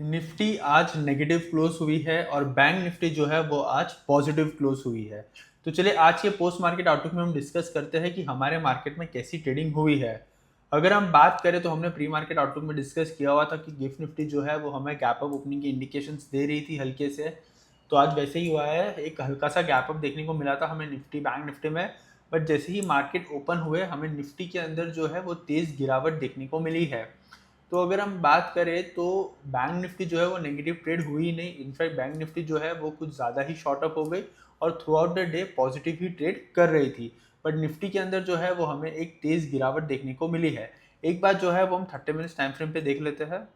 Nifty आज negative close हुई है और बैंक निफ्टी जो है वो आज पॉजिटिव क्लोज हुई है। तो चलिए आज के पोस्ट मार्केट आउटलुक में हम डिस्कस करते हैं कि हमारे मार्केट में कैसी ट्रेडिंग हुई है। अगर हम बात करें तो हमने प्री मार्केट आउटलुक में डिस्कस किया हुआ था कि गिफ्ट निफ्टी जो है वो हमें गैप अप ओपनिंग की इंडिकेशंस दे रही थी हल्के से। तो आज वैसे ही हुआ है, एक हल्का सा गैप अप देखने को मिला था हमें निफ्टी बैंक निफ्टी में। बट जैसे ही मार्केट ओपन हुए हमें निफ्टी के अंदर जो है वो तेज गिरावट देखने को मिली है। तो अगर हम बात करें तो बैंक निफ्टी जो है वो नेगेटिव ट्रेड हुई नहीं, इनफैक्ट बैंक निफ्टी जो है वो कुछ ज़्यादा ही शॉर्ट अप हो गई और through out the day positive he trade कर रही थी। बट निफ्टी के अंदर जो है वो हमें एक तेज़ गिरावट देखने को मिली है। एक बात जो है वो हम 30 मिनट्स टाइम फ्रेम पे देख लेते हैं।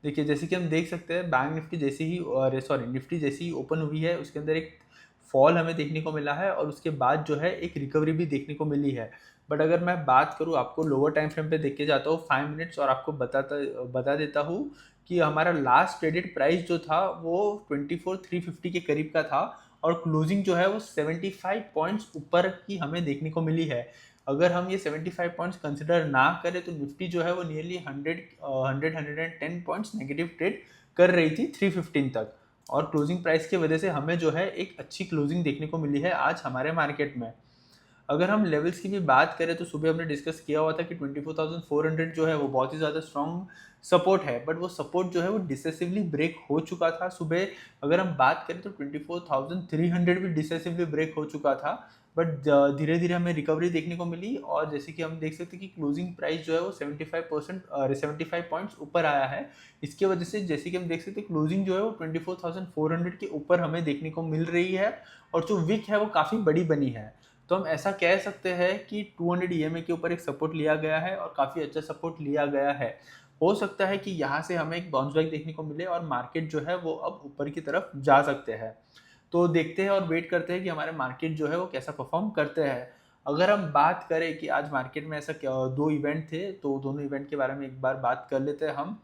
देखिए जैसे कि हम देख सकते हैं बैंक निफ्टी जैसे ही निफ्टी जैसी ही ओपन हुई है उसके अंदर एक फॉल हमें देखने को मिला है और उसके बाद जो है एक रिकवरी भी देखने को मिली है। बट अगर मैं बात करूँ आपको लोअर टाइम फ्रेम पे देख के जाता हूँ 5 मिनट्स और आपको बता देता हूँ कि हमारा लास्ट ट्रेडेड प्राइस जो था वो 24,350 के करीब का था और क्लोजिंग जो है वो 75 पॉइंट्स ऊपर की हमें देखने को मिली है। अगर हम ये 75 पॉइंट्स कंसिडर ना करें तो निफ्टी जो है वो नियरली 110 पॉइंट्स नेगेटिव ट्रेड कर रही थी 315 तक। और क्लोजिंग प्राइस की वजह से हमें जो है एक अच्छी क्लोजिंग देखने को मिली है आज हमारे मार्केट में। अगर हम लेवल्स की भी बात करें तो सुबह हमने डिस्कस किया हुआ था कि 24,400 जो है वो बहुत ही ज़्यादा स्ट्रॉन्ग सपोर्ट है, बट वो सपोर्ट जो है वो डिसेसिवली ब्रेक हो चुका था सुबह। अगर हम बात करें तो 24,300 भी डिसेसिवली ब्रेक हो चुका था। बट धीरे धीरे हमें रिकवरी देखने को मिली और जैसे कि हम देख सकते हैं कि क्लोजिंग प्राइस जो है वो 75 पॉइंट्स ऊपर आया है। इसके वजह से जैसे कि हम देख सकते हैं क्लोजिंग जो है वो 24,400 के ऊपर हमें देखने को मिल रही है और जो विक है वो काफ़ी बड़ी बनी है। तो हम ऐसा कह सकते हैं कि 200 ईएमए के ऊपर एक सपोर्ट लिया गया है और काफ़ी अच्छा सपोर्ट लिया गया है। हो सकता है कि यहाँ से हमें एक बाउंस बैक देखने को मिले और मार्केट जो है वो अब ऊपर की तरफ जा सकते हैं। तो देखते हैं और वेट करते हैं कि हमारे मार्केट जो है वो कैसा परफॉर्म करते हैं। अगर हम बात करें कि आज मार्केट में ऐसा क्या दो इवेंट थे तो दोनों इवेंट के बारे में एक बार बात कर लेते हैं हम।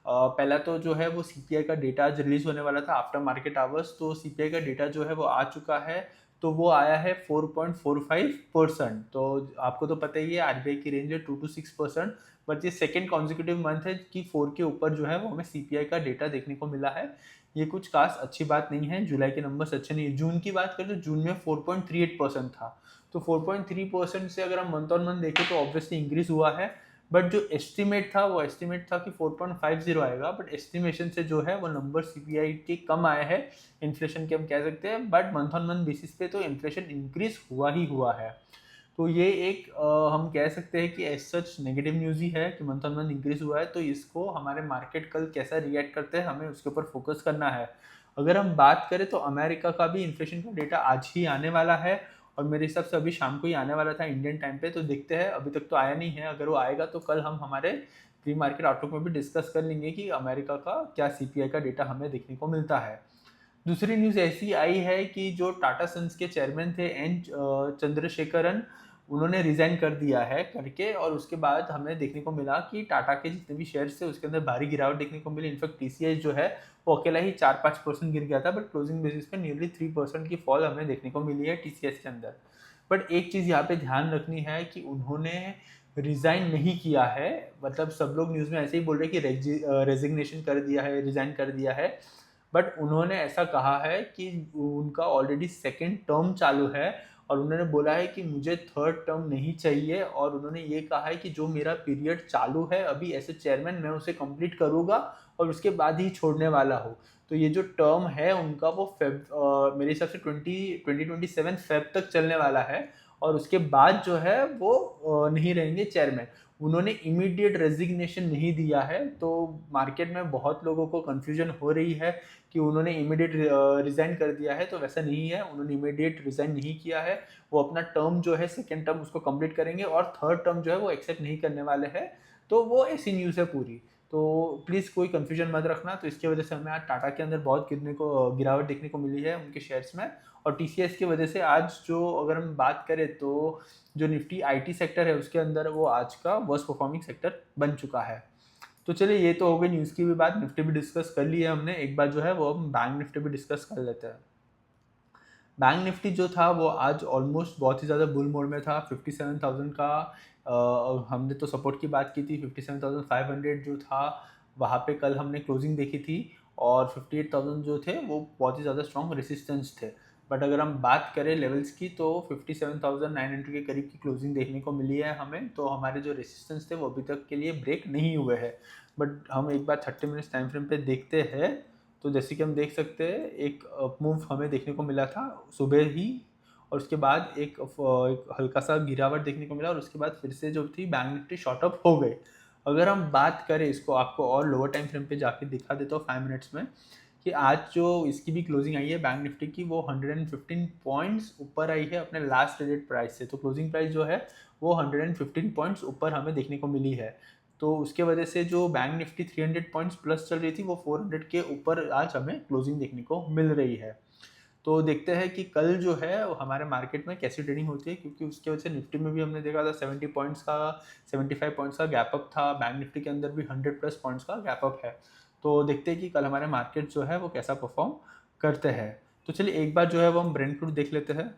पहला तो जो है वो सीपीआई का डेटा आज रिलीज होने वाला था आफ्टर मार्केट आवर्स। तो सीपीआई का डेटा जो है वो आ चुका है। तो वो आया है 4.45%। तो आपको तो पता ही है आरबीआई की रेंज है 2 to 6%। बट ये सेकेंड कॉन्जिक्यूटिव मंथ है कि 4 के ऊपर जो है वो हमें सीपीआई का डेटा देखने को मिला है। ये कुछ खास अच्छी बात नहीं है, जुलाई के नंबर्स अच्छे नहीं है। जून की बात करें तो जून में 4.38% था। तो 4.3% से अगर हम मंथ ऑन मंथ देखें तो ऑब्वियसली इंक्रीज हुआ है। बट जो एस्टिमेट था वो एस्टिमेट था कि 4.50 आएगा, बट एस्टिमेशन से जो है वो नंबर सीपीआई के कम आए हैं। इन्फ्लेशन के हम कह सकते हैं, but month on month basis पे तो इन्फ्लेशन इंक्रीज हुआ ही हुआ है। तो ये एक हम कह सकते हैं कि एज सच नेगेटिव न्यूज़ ही है कि मंथ ऑन मंथ इंक्रीज हुआ है। तो इसको हमारे मार्केट कल कैसा रिएक्ट करते हैं हमें उसके ऊपर फोकस करना है। अगर हम बात करें तो अमेरिका का भी इन्फ्लेशन का डेटा आज ही आने वाला है और मेरे हिसाब से अभी शाम को ही आने वाला था इंडियन टाइम पे। तो देखते हैं, अभी तक तो आया नहीं है। अगर वो आएगा तो कल हम हमारे प्री मार्केट आउटलुक में भी डिस्कस कर लेंगे कि अमेरिका का क्या सीपीआई का डेटा हमें देखने को मिलता है। दूसरी न्यूज़ ऐसी आई है कि जो टाटा सन्स के चेयरमैन थे एन चंद्रशेखरन, उन्होंने रिजाइन कर दिया है करके। और उसके बाद हमें देखने को मिला कि टाटा के जितने भी शेयर्स थे उसके अंदर भारी गिरावट देखने को मिली। इनफैक्ट टीसीएस जो है वो अकेला ही 4-5% गिर गया था, बट क्लोजिंग बेसिस पे नियरली 3% की फॉल हमें देखने को मिली है टीसीएस के अंदर। बट एक चीज़ यहाँ पे ध्यान रखनी है कि उन्होंने रिजाइन नहीं किया है। मतलब सब लोग न्यूज़ में ऐसे ही बोल रहे हैं कि रेजिग्नेशन कर दिया है, रिजाइन कर दिया है। बट उन्होंने ऐसा कहा है कि उनका ऑलरेडी सेकेंड टर्म चालू है और उन्होंने बोला है कि मुझे थर्ड टर्म नहीं चाहिए। और उन्होंने ये कहा है कि जो मेरा पीरियड चालू है अभी एज ए चेयरमैन मैं उसे कंप्लीट करूँगा और उसके बाद ही छोड़ने वाला हूँ। तो ये जो टर्म है उनका वो मेरे हिसाब से 2027 फेब तक चलने वाला है और उसके बाद जो है वो नहीं रहेंगे चेयरमैन। उन्होंने इमीडिएट रेजिग्नेशन नहीं दिया है। तो मार्केट में बहुत लोगों को कन्फ्यूजन हो रही है कि उन्होंने इमीडिएट रिज़ाइन कर दिया है। तो वैसा नहीं है, उन्होंने इमीडिएट रिज़ाइन नहीं किया है। वो अपना टर्म जो है सेकेंड टर्म उसको कंप्लीट करेंगे और थर्ड टर्म जो है वो एक्सेप्ट नहीं करने वाले हैं। तो वो ऐसी न्यूज़ है पूरी। तो प्लीज़ कोई कन्फ्यूजन मत रखना। तो इसकी वजह से हमें आज टाटा के अंदर बहुत गिरावट देखने को मिली है उनके शेयर्स में। और टीसीएस की वजह से आज जो अगर हम बात करें तो जो निफ्टी आईटी सेक्टर है उसके अंदर वो आज का वर्स्ट परफॉर्मिंग सेक्टर बन चुका है। तो चलिए ये तो हो गई न्यूज़ की भी बात, निफ्टी भी डिस्कस कर ली है हमने। एक बार जो है वो हम बैंक निफ्टी भी डिस्कस कर लेते हैं। बैंक निफ्टी जो था वो आज ऑलमोस्ट बहुत ही ज़्यादा बुल मोड में था। 57,000 का हमने तो सपोर्ट की बात की थी। 57,500 जो था वहाँ पे कल हमने क्लोजिंग देखी थी और 58,000 जो थे वो बहुत ही ज़्यादा स्ट्रॉन्ग रेसिस्टेंस थे। बट अगर हम बात करें लेवल्स की तो 57,900 के करीब की क्लोजिंग देखने को मिली है हमें। तो हमारे जो रेसिस्टेंस थे वो अभी तक के लिए ब्रेक नहीं हुए हैं। बट हम एक बार 30 मिनट्स टाइम फ्रेम पे देखते हैं तो जैसे कि हम देख सकते हैं एक अप मूव हमें देखने को मिला था सुबह ही, और उसके बाद एक हल्का सा गिरावट देखने को मिला और उसके बाद फिर से जो थी बैंक निफ्टी शॉर्ट अप हो गई। अगर हम बात करें इसको आपको और लोअर टाइम फ्रेम पे जाके दिखा देता हूँ 5 मिनट्स में कि आज जो इसकी भी क्लोजिंग आई है बैंक निफ्टी की वो 115 पॉइंट्स ऊपर आई है अपने लास्ट ट्रेडेड प्राइस से। तो क्लोजिंग प्राइस जो है वो 115 पॉइंट्स ऊपर हमें देखने को मिली है। तो उसके वजह से जो बैंक निफ्टी 300 पॉइंट्स प्लस चल रही थी वो 400 के ऊपर आज हमें क्लोजिंग देखने को मिल रही है। तो देखते हैं कि कल जो है वो हमारे मार्केट में कैसी ट्रेडिंग होती है, क्योंकि उसके वजह से निफ्टी में भी हमने देखा था 70 पॉइंट्स का 75 पॉइंट्स का गैप अप था, बैंक निफ्टी के अंदर भी 100 प्लस पॉइंट्स का गैप अप है। तो देखते हैं कि कल हमारे मार्केट जो है वो कैसा परफॉर्म करते हैं। तो चलिए एक बार जो है वो हम ब्रेंट क्रूड देख लेते हैं।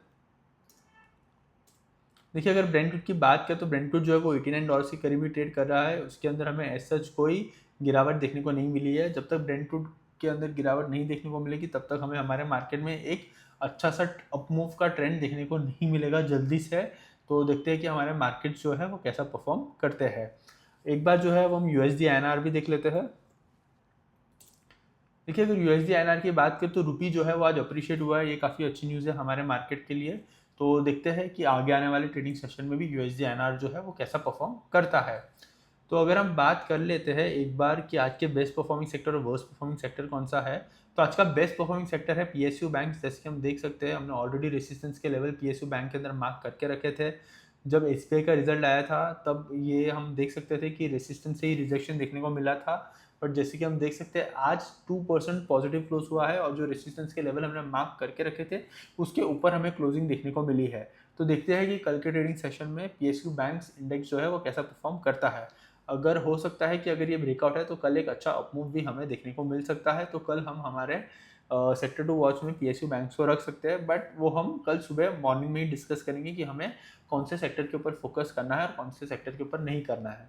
देखिए अगर ब्रेंट क्रूड की बात करें तो ब्रेंट क्रूड जो है वो $89 के करीब ही ट्रेड कर रहा है। उसके अंदर हमें एज सच कोई गिरावट देखने को नहीं मिली है। जब तक ब्रेंट क्रूड के अंदर गिरावट नहीं देखने को मिलेगी तब तक हमें हमारे मार्केट में एक अच्छा सा अपमूव का ट्रेंड देखने को नहीं मिलेगा जल्दी से। तो देखते हैं कि हमारे मार्केट जो है वो कैसा परफॉर्म करते हैं। एक बार जो है वो हम USD INR भी देख लेते हैं। देखिए अगर USD INR की बात करें तो रुपी जो है वो आज अप्रिशिएट हुआ है, ये काफ़ी अच्छी न्यूज़ है हमारे मार्केट के लिए। तो देखते हैं कि आगे आने वाले ट्रेडिंग सेशन में भी USD INR जो है वो कैसा परफॉर्म करता है। तो अगर हम बात कर लेते हैं एक बार कि आज के बेस्ट परफॉर्मिंग सेक्टर और वर्स्ट परफॉर्मिंग सेक्टर कौन सा है, तो आज का बेस्ट परफॉर्मिंग सेक्टर है PSU बैंक। जैसे कि हम देख सकते हैं हमने ऑलरेडी रेसिस्टेंस के लेवल PSU बैंक के अंदर मार्क करके रखे थे। जब SBI का रिजल्ट आया था तब ये हम देख सकते थे कि रेसिस्टेंस से ही रिजेक्शन देखने को मिला था। बट जैसे कि हम देख सकते हैं आज 2% पॉजिटिव क्लोज हुआ है और जो रेसिस्टेंस के लेवल हमने मार्क करके रखे थे उसके ऊपर हमें क्लोजिंग देखने को मिली है। तो देखते हैं कि कल के ट्रेडिंग सेशन में PSU बैंक्स इंडेक्स जो है वो कैसा परफॉर्म करता है। अगर हो सकता है कि अगर ये ब्रेकआउट है तो कल एक अच्छा अपमूव भी हमें देखने को मिल सकता है। तो कल हम हमारे सेक्टर टू वॉच में PSU बैंक्स को रख सकते हैं। बट वो हम कल सुबह मॉर्निंग में ही डिस्कस करेंगे कि हमें कौन से सेक्टर के ऊपर फोकस करना है और कौन से सेक्टर के ऊपर नहीं करना है।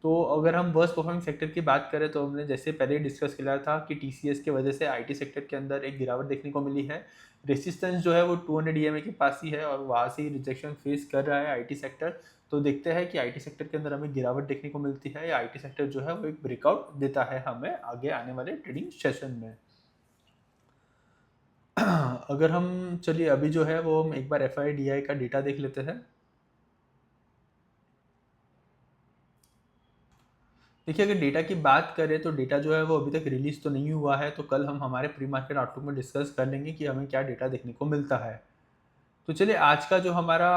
तो अगर हम वर्स्ट परफॉर्मिंग सेक्टर की बात करें तो हमने जैसे पहले ही डिस्कस किया था कि TCS की वजह से IT सेक्टर के अंदर एक गिरावट देखने को मिली है। रेसिस्टेंस जो है वो 200 EMA के पास ही है और वहाँ से ही रिजेक्शन फेस कर रहा है IT सेक्टर। तो देखते हैं कि IT सेक्टर के अंदर हमें गिरावट देखने को मिलती है या IT सेक्टर जो है वो एक ब्रेकआउट देता है हमें आगे आने वाले ट्रेडिंग सेशन में। अगर हम चलिए अभी जो है वो हम एक बार FIDI का डेटा देख लेते हैं। देखिए अगर डेटा की बात करें तो डेटा जो है वो अभी तक रिलीज तो नहीं हुआ है। तो कल हम हमारे प्री मार्केट आउटलुक में डिस्कस कर लेंगे कि हमें क्या डेटा देखने को मिलता है। तो चलिए आज का जो हमारा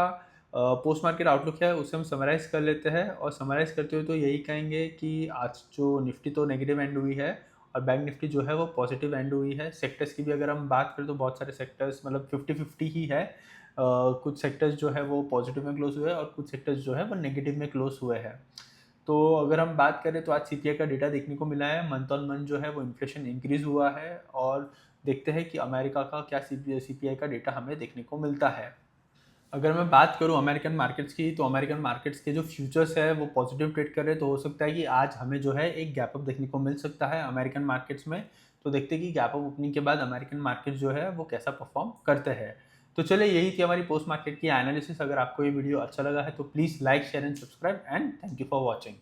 पोस्ट मार्केट आउटलुक है उसे हम समराइज़ कर लेते हैं और समराइज़ करते हुए तो यही कहेंगे कि आज जो निफ्टी तो नेगेटिव एंड हुई है और बैंक निफ्टी जो है वो पॉजिटिव एंड हुई है। सेक्टर्स की भी अगर हम बात करें तो बहुत सारे सेक्टर्स मतलब 50-50 ही है। कुछ सेक्टर्स जो है वो पॉजिटिव में क्लोज हुए हैं और कुछ सेक्टर्स जो है वो नेगेटिव में क्लोज हुए हैं। तो अगर हम बात करें तो आज CPI का डेटा देखने को मिला है। मंथ ऑन मंथ जो है वो इन्फ्लेशन इंक्रीज हुआ है और देखते हैं कि अमेरिका का क्या CPI का डेटा हमें देखने को मिलता है। अगर मैं बात करूं अमेरिकन मार्केट्स की तो अमेरिकन मार्केट्स के जो फ्यूचर्स है वो पॉजिटिव ट्रेड कर रहे हैं। तो हो सकता है कि आज हमें जो है एक गैप अप देखने को मिल सकता है अमेरिकन मार्केट्स में। तो देखते हैं कि गैप अप ओपनिंग के बाद अमेरिकन मार्केट जो है वो कैसा परफॉर्म करते हैं। तो चलिए यही थी हमारी पोस्ट मार्केट की एनालिसिस। अगर आपको ये वीडियो अच्छा लगा है तो please like share and subscribe and thank you for watching.